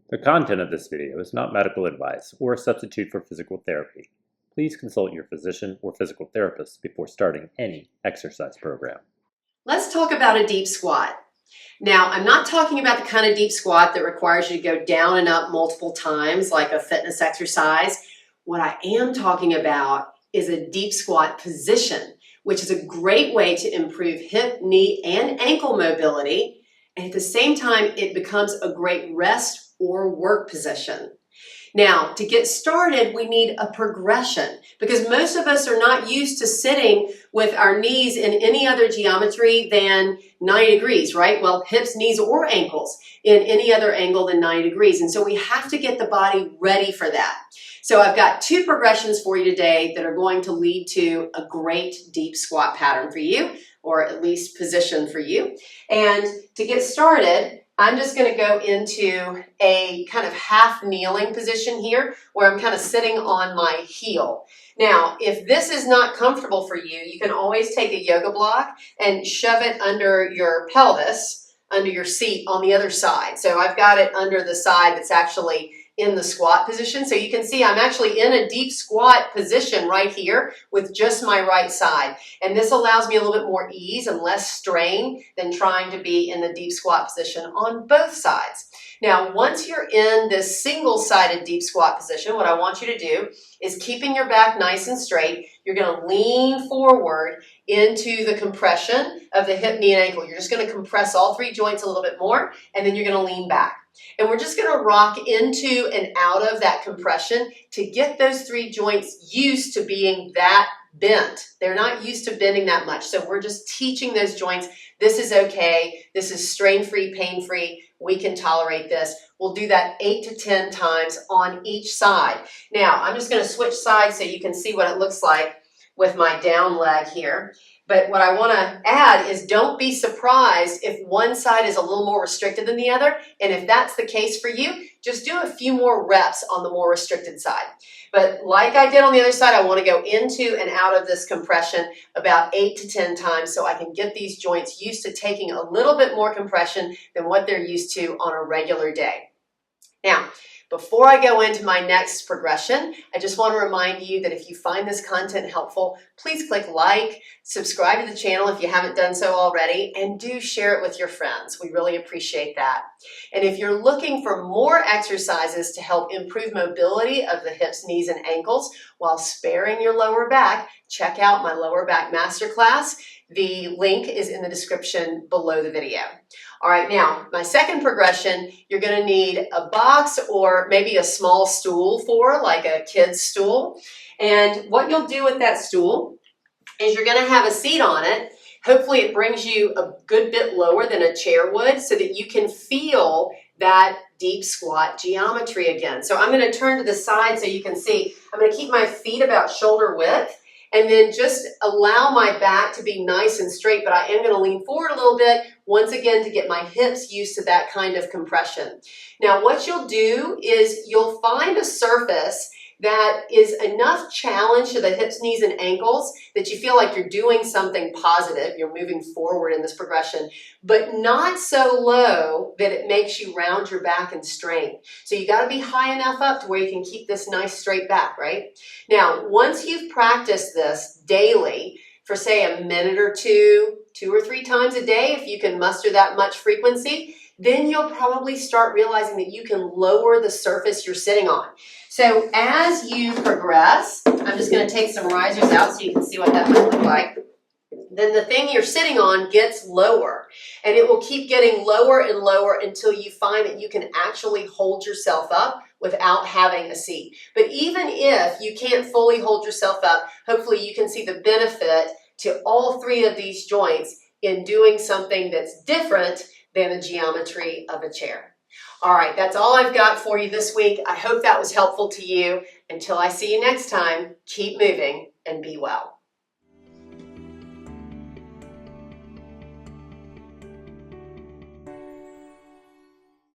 The content of this video is not medical advice or a substitute for physical therapy. Please consult your physician or physical therapist before starting any exercise program. Let's talk about a deep squat. Now, I'm not talking about the kind of deep squat that requires you to go down and up multiple times like a fitness exercise. What I am talking about is a deep squat position, which is a great way to improve hip, knee, and ankle mobility. And at the same time, it becomes a great rest or work position. Now, to get started, we need a progression because most of us are not used to sitting with our knees in any other geometry than 90 degrees, right? Well, hips, knees, or ankles in any other angle than 90 degrees. And so we have to get the body ready for that. So I've got two progressions for you today that are going to lead to a great deep squat pattern for you, or at least position for you. And to get started, I'm just going to go into a kind of half kneeling position here where I'm kind of sitting on my heel. Now, if this is not comfortable for you, you can always take a yoga block and shove it under your pelvis, under your seat on the other side. So I've got it under the side that's actually in the squat position. So you can see I'm actually in a deep squat position right here with just my right side. And this allows me a little bit more ease and less strain than trying to be in the deep squat position on both sides. Now, once you're in this single-sided deep squat position, what I want you to do is keeping your back nice and straight. You're going to lean forward into the compression of the hip, knee, and ankle. You're just going to compress all three joints a little bit more, and then you're going to lean back. And we're just going to rock into and out of that compression to get those three joints used to being that bent. They're not used to bending that much. So we're just teaching those joints, this is okay. This is strain-free, pain-free. We can tolerate this. We'll do that 8 to 10 times on each side. Now, I'm just going to switch sides so you can see what it looks like with my down leg here. But what I want to add is don't be surprised if one side is a little more restricted than the other. And if that's the case for you, just do a few more reps on the more restricted side. But like I did on the other side, I want to go into and out of this compression about 8 to 10 times so I can get these joints used to taking a little bit more compression than what they're used to on a regular day. Now, before I go into my next progression, I just want to remind you that if you find this content helpful, please click like, subscribe to the channel if you haven't done so already, and do share it with your friends. We really appreciate that. And if you're looking for more exercises to help improve mobility of the hips, knees, and ankles while sparing your lower back, check out my lower back masterclass. The link is in the description below the video. All right, now, my second progression, you're going to need a box or maybe a small stool for, like a kid's stool. And what you'll do with that stool is you're going to have a seat on it. Hopefully it brings you a good bit lower than a chair would so that you can feel that deep squat geometry again. So I'm going to turn to the side so you can see. I'm going to keep my feet about shoulder width. And then just allow my back to be nice and straight, but I am going to lean forward a little bit, once again, to get my hips used to that kind of compression. Now, what you'll do is you'll find a surface that is enough challenge to the hips, knees, and ankles that you feel like you're doing something positive, you're moving forward in this progression, but not so low that it makes you round your back and strain. So you got to be high enough up to where you can keep this nice straight back, right? Now, once you've practiced this daily for, say, a minute or two or three times a day, if you can muster that much frequency, then you'll probably start realizing that you can lower the surface you're sitting on. So as you progress, I'm just going to take some risers out so you can see what that might look like. Then the thing you're sitting on gets lower, and it will keep getting lower and lower until you find that you can actually hold yourself up without having a seat. But even if you can't fully hold yourself up, hopefully you can see the benefit to all three of these joints in doing something that's different than the geometry of a chair. All right, that's all I've got for you this week. I hope that was helpful to you. Until I see you next time, keep moving and be well.